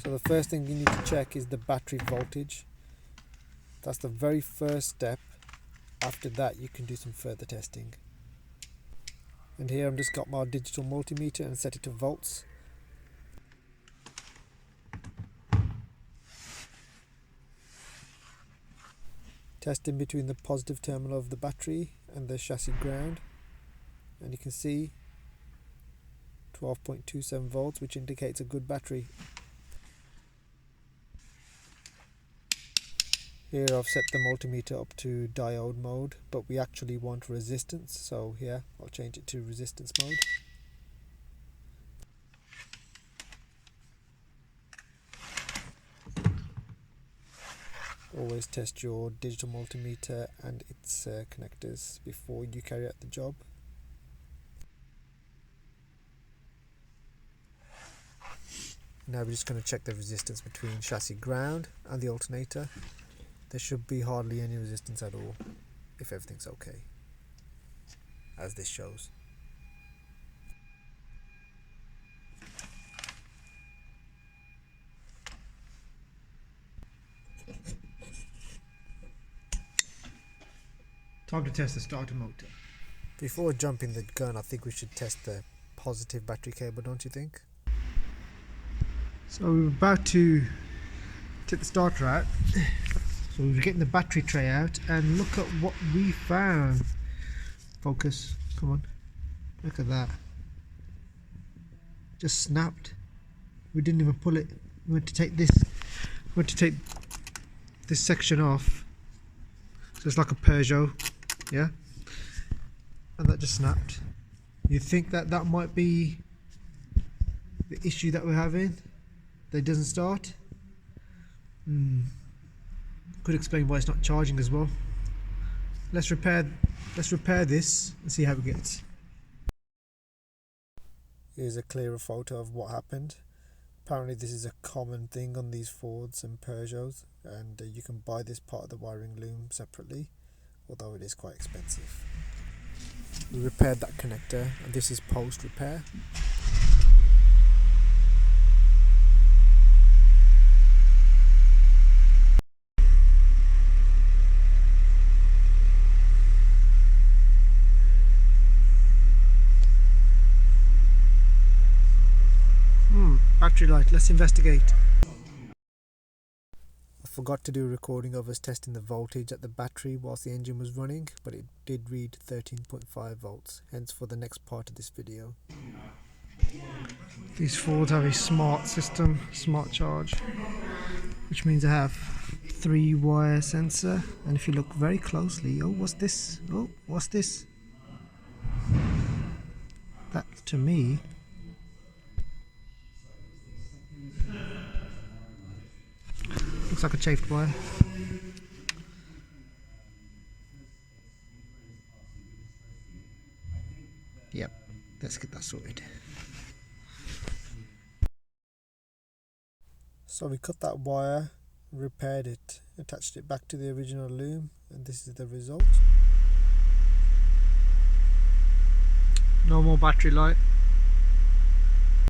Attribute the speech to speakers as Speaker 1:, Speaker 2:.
Speaker 1: So the first thing you need to check is the battery voltage. That's the very first step. After that you can do some further testing. And here I've just got my digital multimeter and set it to volts. Testing between the positive terminal of the battery and the chassis ground, and you can see 12.27 volts, which indicates a good battery. Here I've set the multimeter up to diode mode, but we actually want resistance, so here I'll change it to resistance mode. Always test your digital multimeter and its connectors before you carry out the job. Now we're just going to check the resistance between chassis ground and the alternator. There should be hardly any resistance at all if everything's okay, as this shows.
Speaker 2: Time to test the starter motor.
Speaker 1: Before jumping the gun, I think we should test the positive battery cable, don't you think?
Speaker 2: So we're about to take the starter out. So we're getting the battery tray out, and look at what we found. Focus, come on. Look at that. Just snapped. We didn't even pull it. We went to take this section off. So it's like a Peugeot, yeah? And that just snapped. You think that that might be the issue that we're having? That it doesn't start? Could explain why it's not charging as well. Let's repair this and see how it gets.
Speaker 1: Here's a clearer photo of what happened. Apparently this is a common thing on these Fords and Peugeots, and you can buy this part of the wiring loom separately, although it is quite expensive. We repaired that connector, and this is post repair.
Speaker 2: Battery light, let's investigate.
Speaker 1: I forgot to do a recording of us testing the voltage at the battery whilst the engine was running, but it did read 13.5 volts, hence for the next part of this video.
Speaker 2: These Fords have a smart system, smart charge, which means they have 3-wire sensor, and if you look very closely, oh, what's this? Oh, what's this? That to me looks like a chafed wire. Yep, let's get that sorted.
Speaker 1: So we cut that wire, repaired it, attached it back to the original loom, and this is the result.
Speaker 2: No more battery light.